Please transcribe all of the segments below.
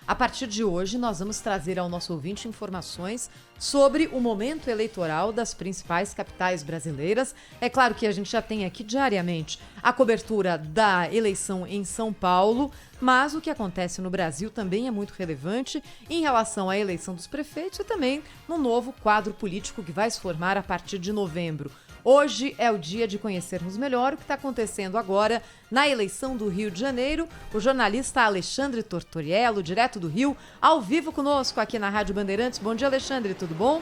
A partir de hoje, nós vamos trazer ao nosso ouvinte informações sobre o momento eleitoral das principais capitais brasileiras. É claro que a gente já tem aqui diariamente a cobertura da eleição em São Paulo, mas o que acontece no Brasil também é muito relevante em relação à eleição dos prefeitos e também no novo quadro político que vai se formar a partir de novembro. Hoje é o dia de conhecermos melhor o que está acontecendo agora na eleição do Rio de Janeiro. O jornalista Alexandre Tortoriello, direto do Rio, ao vivo conosco aqui na Rádio Bandeirantes. Bom dia, Alexandre, tudo bom?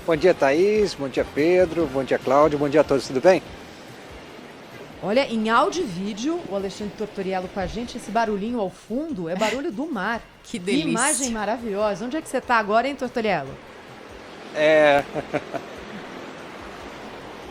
Bom dia, Thaís. Bom dia, Pedro. Bom dia, Cláudio. Bom dia a todos, tudo bem? Olha, em áudio e vídeo, o Alexandre Tortoriello com a gente, esse barulhinho ao fundo é barulho do mar. Que delícia. Que imagem maravilhosa. Onde é que você está agora, hein, Tortoriello?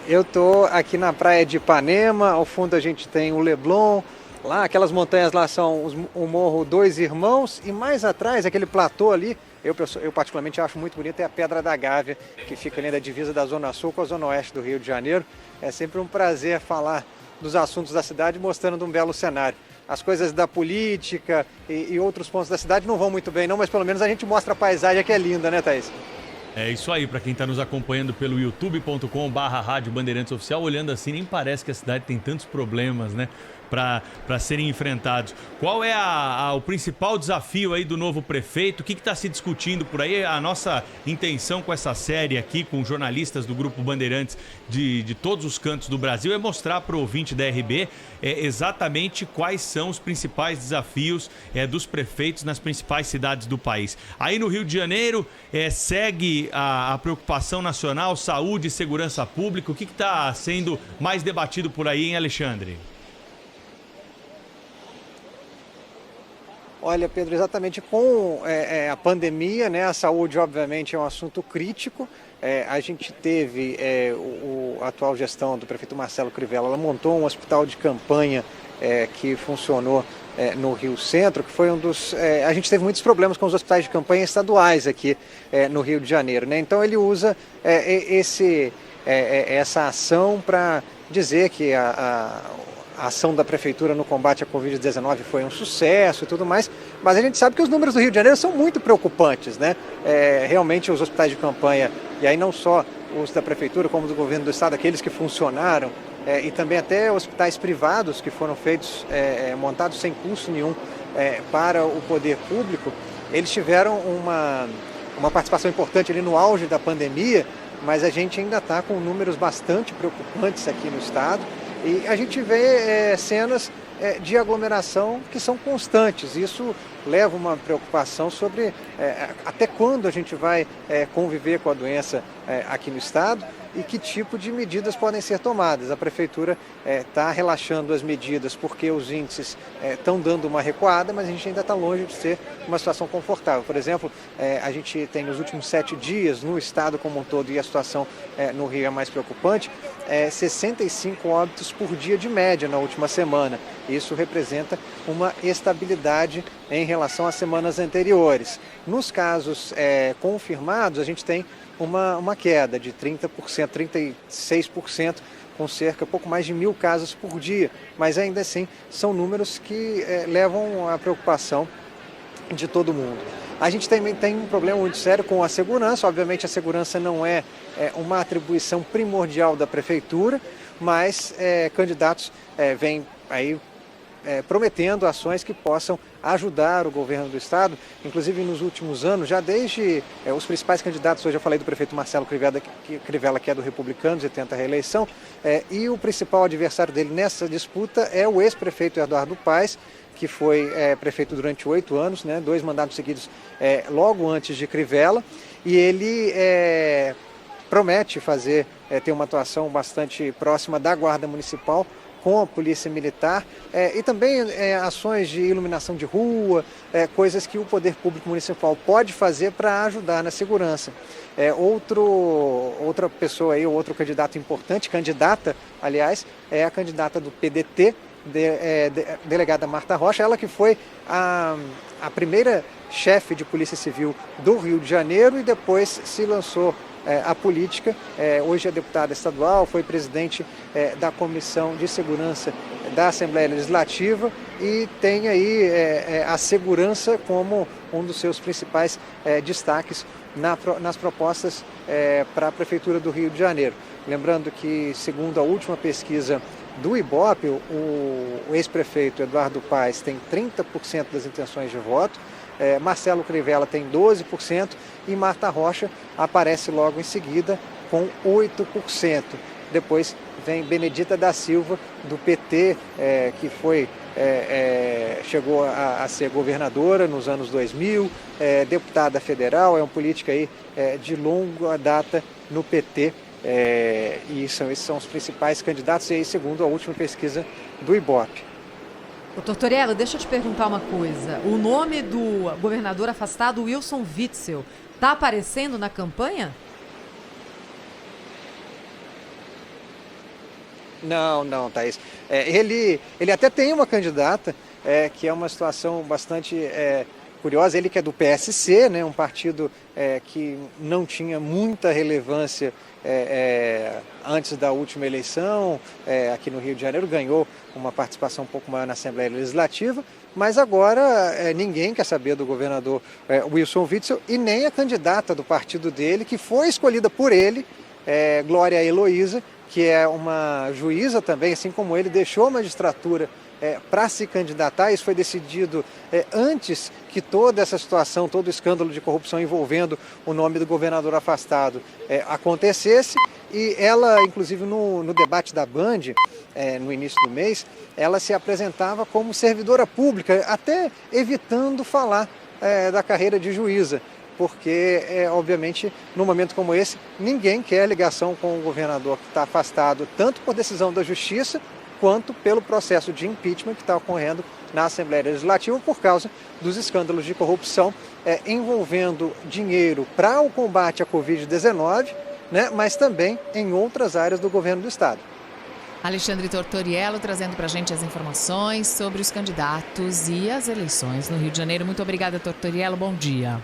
Eu tô aqui na praia de Ipanema, ao fundo a gente tem o Leblon, lá aquelas montanhas lá são o Morro Dois Irmãos e mais atrás, aquele platô ali, eu particularmente acho muito bonito, é a Pedra da Gávea, que fica ali na divisa da Zona Sul com a Zona Oeste do Rio de Janeiro. É sempre um prazer falar dos assuntos da cidade mostrando um belo cenário. As coisas da política e outros pontos da cidade não vão muito bem não, mas pelo menos a gente mostra a paisagem que é linda, né, Thaís? É isso aí, para quem está nos acompanhando pelo youtube.com/Rádio Bandeirantes Oficial, olhando assim, nem parece que a cidade tem tantos problemas, né, para serem enfrentados. Qual é o principal desafio aí do novo prefeito? O que está se discutindo por aí? A nossa intenção com essa série aqui, com jornalistas do Grupo Bandeirantes de todos os cantos do Brasil, é mostrar para o ouvinte da RB exatamente quais são os principais desafios dos prefeitos nas principais cidades do país. Aí no Rio de Janeiro, segue a preocupação nacional, saúde e segurança pública. O que está sendo mais debatido por aí, hein, Alexandre? Olha, Pedro, exatamente com a pandemia, né, a saúde obviamente é um assunto crítico. A gente teve a atual gestão do prefeito Marcelo Crivella, ela montou um hospital de campanha que funcionou no Rio Centro, que foi um dos... a gente teve muitos problemas com os hospitais de campanha estaduais aqui no Rio de Janeiro, né? Então ele usa essa ação para dizer que a ação da prefeitura no combate à Covid-19 foi um sucesso e tudo mais, mas a gente sabe que os números do Rio de Janeiro são muito preocupantes, né? Realmente os hospitais de campanha, e aí não só os da prefeitura, como do governo do estado, aqueles que funcionaram, e também até hospitais privados que foram feitos, montados sem custo nenhum para o poder público, eles tiveram uma participação importante ali no auge da pandemia, mas a gente ainda está com números bastante preocupantes aqui no estado. E a gente vê cenas de aglomeração que são constantes. Isso leva uma preocupação sobre até quando a gente vai conviver com a doença aqui no estado e que tipo de medidas podem ser tomadas. A prefeitura está relaxando as medidas porque os índices estão dando uma recuada, mas a gente ainda está longe de ser uma situação confortável. Por exemplo, a gente tem nos últimos 7 dias no estado como um todo, e a situação no Rio é mais preocupante, 65 óbitos por dia de média na última semana. Isso representa uma estabilidade em relação às semanas anteriores. Nos casos confirmados, a gente tem uma queda de 30%, 36%, com cerca pouco mais de 1.000 casos por dia, mas ainda assim são números que levam à preocupação de todo mundo. A gente também tem um problema muito sério com a segurança. Obviamente a segurança não é uma atribuição primordial da prefeitura, mas candidatos vêm aí prometendo ações que possam ajudar o governo do estado, inclusive nos últimos anos, já desde os principais candidatos, hoje eu falei do prefeito Marcelo Crivella, que é do Republicanos e tenta a reeleição, e o principal adversário dele nessa disputa é o ex-prefeito Eduardo Paes, que foi prefeito durante 8 anos, né, 2 mandatos seguidos logo antes de Crivella, e ele promete ter uma atuação bastante próxima da Guarda Municipal com a Polícia Militar e também ações de iluminação de rua, coisas que o Poder Público Municipal pode fazer para ajudar na segurança. Outra pessoa aí, outro candidato importante, aliás, é a candidata do PDT, delegada Marta Rocha, ela que foi a primeira chefe de Polícia Civil do Rio de Janeiro e depois se lançou a política. Hoje é deputada estadual, foi presidente da Comissão de Segurança da Assembleia Legislativa e tem aí a segurança como um dos seus principais destaques nas propostas para a Prefeitura do Rio de Janeiro. Lembrando que, segundo a última pesquisa do Ibope, o ex-prefeito Eduardo Paes tem 30% das intenções de voto, Marcelo Crivella tem 12% e Marta Rocha aparece logo em seguida com 8%. Depois vem Benedita da Silva, do PT, que chegou a ser governadora nos anos 2000, deputada federal, é um político aí, de longa data no PT. E esses são os principais candidatos, e aí, segundo a última pesquisa do Ibope. Ô, Tortorella, deixa eu te perguntar uma coisa. O nome do governador afastado, Wilson Witzel, está aparecendo na campanha? Não, Thaís. Ele até tem uma candidata, que é uma situação bastante curiosa. Ele que é do PSC, né, um partido que não tinha muita relevância antes da última eleição, aqui no Rio de Janeiro, ganhou uma participação um pouco maior na Assembleia Legislativa, mas agora ninguém quer saber do governador Wilson Witzel e nem a candidata do partido dele, que foi escolhida por ele, Glória Heloísa, que é uma juíza também, assim como ele, deixou a magistratura para se candidatar. Isso foi decidido antes que toda essa situação, todo o escândalo de corrupção envolvendo o nome do governador afastado acontecesse. E ela, inclusive no debate da Band, no início do mês, ela se apresentava como servidora pública, até evitando falar da carreira de juíza. Porque, obviamente, num momento como esse, ninguém quer ligação com o governador que está afastado, tanto por decisão da Justiça, quanto pelo processo de impeachment que está ocorrendo na Assembleia Legislativa por causa dos escândalos de corrupção envolvendo dinheiro para o combate à Covid-19, né, mas também em outras áreas do governo do Estado. Alexandre Tortoriello trazendo para a gente as informações sobre os candidatos e as eleições no Rio de Janeiro. Muito obrigada, Tortoriello. Bom dia.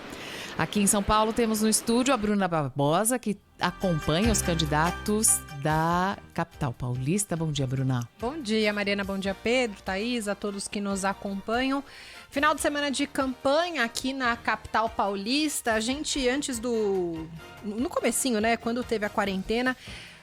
Aqui em São Paulo temos no estúdio a Bruna Barbosa, que acompanha os candidatos da capital paulista. Bom dia, Bruna. Bom dia, Mariana. Bom dia, Pedro, Thaís, a todos que nos acompanham. Final de semana de campanha aqui na capital paulista. A gente, no comecinho, né, quando teve a quarentena,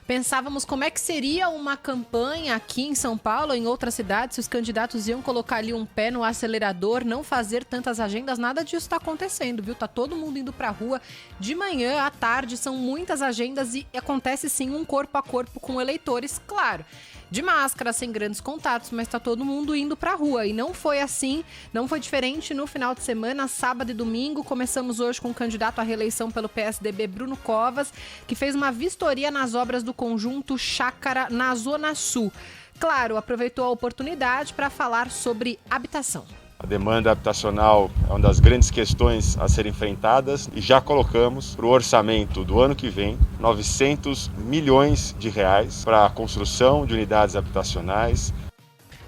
pensávamos como é que seria uma campanha aqui em São Paulo ou em outras cidades, se os candidatos iam colocar ali um pé no acelerador, não fazer tantas agendas. Nada disso está acontecendo, viu? Tá todo mundo indo pra rua de manhã à tarde, são muitas agendas e acontece sim um corpo a corpo com eleitores, claro, de máscara, sem grandes contatos, mas tá todo mundo indo pra rua. E não foi assim, não foi diferente no final de semana, sábado e domingo. Começamos hoje com o candidato à reeleição pelo PSDB, Bruno Covas, que fez uma vistoria nas obras do conjunto Chácara, na Zona Sul. Claro, aproveitou a oportunidade para falar sobre habitação. A demanda habitacional é uma das grandes questões a serem enfrentadas e já colocamos para o orçamento do ano que vem 900 milhões de reais para a construção de unidades habitacionais.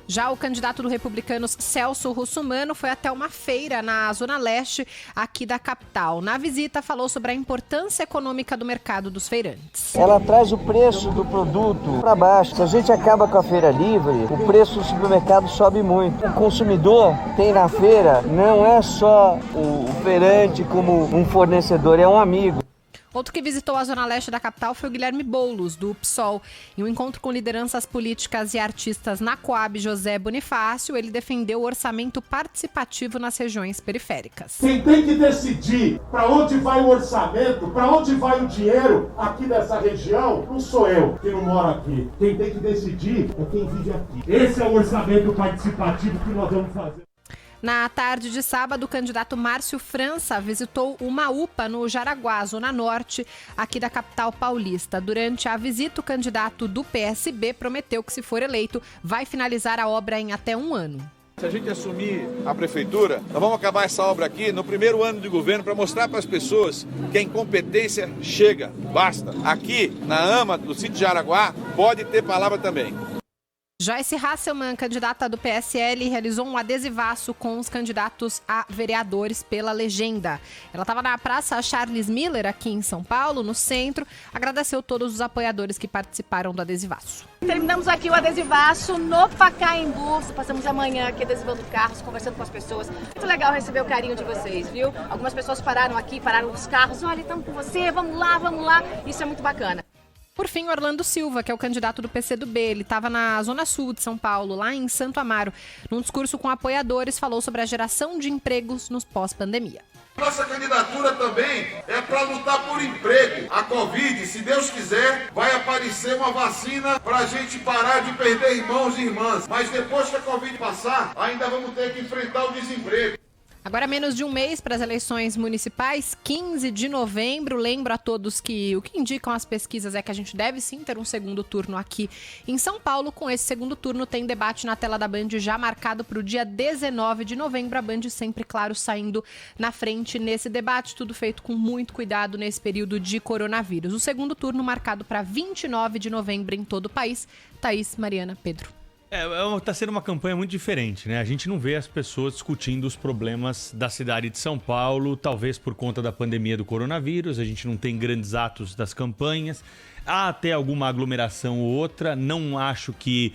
Já o candidato do Republicanos, Celso Russomano, foi até uma feira na Zona Leste aqui da capital. Na visita, falou sobre a importância econômica do mercado dos feirantes. Ela traz o preço do produto para baixo. Se a gente acaba com a feira livre, o preço do supermercado sobe muito. O consumidor tem na feira, não é só o feirante como um fornecedor, é um amigo. Outro que visitou a Zona Leste da capital foi o Guilherme Boulos, do PSOL. Em um encontro com lideranças políticas e artistas na Coab José Bonifácio, ele defendeu o orçamento participativo nas regiões periféricas. Quem tem que decidir para onde vai o orçamento, para onde vai o dinheiro aqui dessa região, não sou eu, que não moro aqui. Quem tem que decidir é quem vive aqui. Esse é o orçamento participativo que nós vamos fazer. Na tarde de sábado, o candidato Márcio França visitou uma UPA no Jaraguá, Zona Norte, aqui da capital paulista. Durante a visita, o candidato do PSB prometeu que, se for eleito, vai finalizar a obra em até 1 ano. Se a gente assumir a prefeitura, nós vamos acabar essa obra aqui no primeiro ano de governo para mostrar para as pessoas que a incompetência chega, basta. Aqui, na AMA do sítio de Jaraguá, pode ter palavra também. Joyce Hasselmann, candidata do PSL, realizou um adesivaço com os candidatos a vereadores pela legenda. Ela estava na Praça Charles Miller, aqui em São Paulo, no centro. Agradeceu todos os apoiadores que participaram do adesivaço. Terminamos aqui o adesivaço no Pacaembu. Passamos a manhã aqui adesivando carros, conversando com as pessoas. Muito legal receber o carinho de vocês, viu? Algumas pessoas pararam aqui, pararam os carros. Olha, estamos com você, vamos lá, vamos lá. Isso é muito bacana. Por fim, Orlando Silva, que é o candidato do PCdoB, ele estava na Zona Sul de São Paulo, lá em Santo Amaro. Num discurso com apoiadores, falou sobre a geração de empregos nos pós-pandemia. Nossa candidatura também é para lutar por emprego. A Covid, se Deus quiser, vai aparecer uma vacina para a gente parar de perder irmãos e irmãs. Mas depois que a Covid passar, ainda vamos ter que enfrentar o desemprego. Agora, menos de um mês para as eleições municipais, 15 de novembro. Lembro a todos que o que indicam as pesquisas é que a gente deve sim ter um segundo turno aqui em São Paulo. Com esse segundo turno, tem debate na tela da Band já marcado para o dia 19 de novembro. A Band sempre, claro, saindo na frente nesse debate. Tudo feito com muito cuidado nesse período de coronavírus. O segundo turno marcado para 29 de novembro em todo o país. Thaís, Mariana, Pedro. Tá sendo uma campanha muito diferente, né? A gente não vê as pessoas discutindo os problemas da cidade de São Paulo, talvez por conta da pandemia do coronavírus, a gente não tem grandes atos das campanhas, há até alguma aglomeração ou outra, não acho que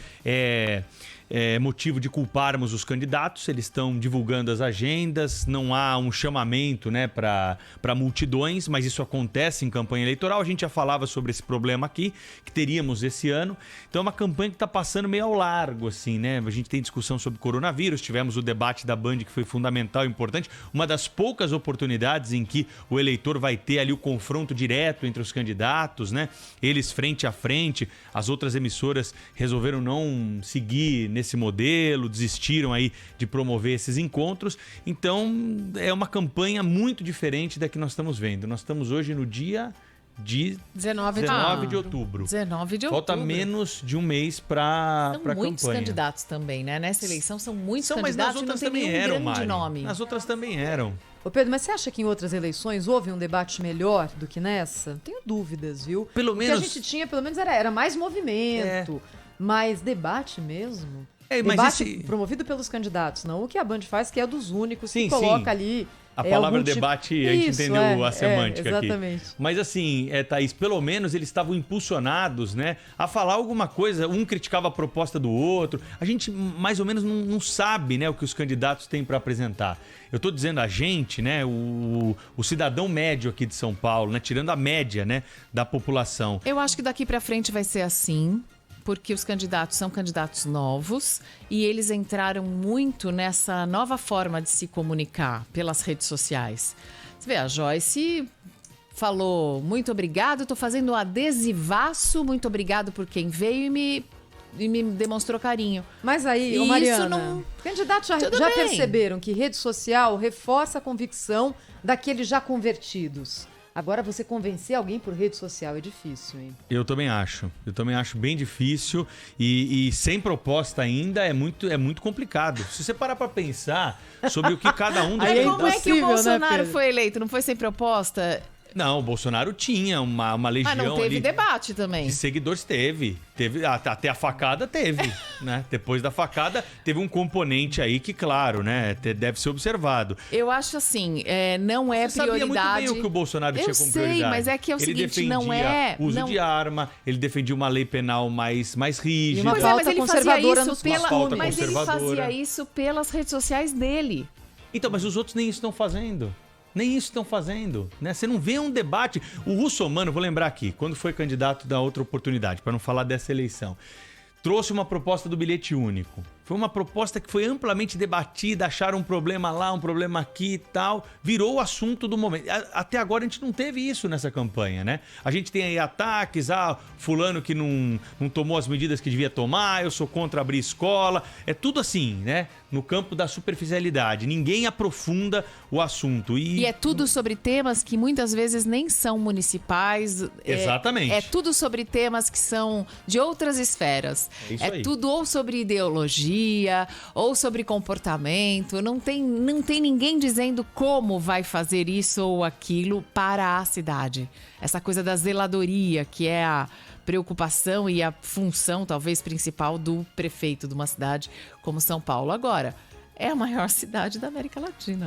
é motivo de culparmos os candidatos, eles estão divulgando as agendas, não há um chamamento, né, para multidões, mas isso acontece em campanha eleitoral. A gente já falava sobre esse problema aqui, que teríamos esse ano. Então é uma campanha que está passando meio ao largo, assim, né? A gente tem discussão sobre coronavírus, tivemos o debate da Band, que foi fundamental e importante, uma das poucas oportunidades em que o eleitor vai ter ali o confronto direto entre os candidatos, né? Eles frente a frente, as outras emissoras resolveram não seguir nesse modelo, desistiram aí de promover esses encontros. Então é uma campanha muito diferente da que nós estamos vendo. Nós estamos hoje no dia de 19 de outubro. 19 de outubro. Falta menos de um mês para a campanha. São muitos candidatos também, né? Nessa eleição são muitos candidatos, mas nas outras e não tem também nenhum eram, grande Mari. nome. Nas outras também eram. Ô Pedro, mas você acha que em outras eleições houve um debate melhor do que nessa? Tenho dúvidas, viu? Pelo menos... O que a gente tinha, pelo menos, era mais movimento, mais debate mesmo. Mas Debate promovido pelos candidatos, não o que a Band faz, que é dos únicos que coloca ali... A palavra debate, a gente entendeu a semântica exatamente. aqui. Mas assim, Thaís, pelo menos eles estavam impulsionados, né, a falar alguma coisa, um criticava a proposta do outro. A gente mais ou menos não sabe, né, o que os candidatos têm para apresentar. Eu estou dizendo a gente, né, o cidadão médio aqui de São Paulo, né, tirando a média, né, da população. Eu acho que daqui para frente vai ser assim, porque os candidatos são candidatos novos e eles entraram muito nessa nova forma de se comunicar pelas redes sociais. Você vê, a Joyce falou, muito obrigado, estou fazendo um adesivaço, muito obrigado por quem veio e me demonstrou carinho. Mas aí, E Mariana, isso não... candidatos já bem. perceberam que rede social reforça a convicção daqueles já convertidos. Agora, você convencer alguém por rede social é difícil, hein? Eu também acho bem difícil e sem proposta ainda é muito complicado. Se você parar para pensar sobre o que cada um... Como é que o Bolsonaro foi eleito? Não foi sem proposta? Não, o Bolsonaro tinha uma legião não teve ali debate também. de seguidores, teve até a facada teve, né? Depois da facada teve um componente aí que, claro, né, deve ser observado. Eu acho assim, não é Você prioridade. Sabia muito bem o que o Bolsonaro tinha como prioridade. Eu sei, mas é que é o seguinte, não é uso não... de arma, ele defendia uma lei penal mais rígida. Uma pauta mas ele conservadora fazia nos isso pela... pauta Mas ele conservadora. fazia isso pelas redes sociais dele. Então, mas os outros nem isso estão fazendo. Nem isso estão fazendo, né? Você não vê um debate. O Russomano, vou lembrar aqui, quando foi candidato da outra oportunidade, para não falar dessa eleição, trouxe uma proposta do bilhete único. Foi uma proposta que foi amplamente debatida, acharam um problema lá, um problema aqui e tal. Virou o assunto do momento. Até agora a gente não teve isso nessa campanha, né? A gente tem aí ataques, fulano que não tomou as medidas que devia tomar, eu sou contra abrir escola. É tudo assim, né? No campo da superficialidade. Ninguém aprofunda o assunto. E é tudo sobre temas que muitas vezes nem são municipais. Exatamente. É tudo sobre temas que são de outras esferas. É isso aí. Tudo ou sobre ideologia, dia ou sobre comportamento. Não tem ninguém dizendo como vai fazer isso ou aquilo para a cidade. Essa coisa da zeladoria, que é a preocupação e a função, talvez, principal do prefeito de uma cidade como São Paulo. Agora, é a maior cidade da América Latina.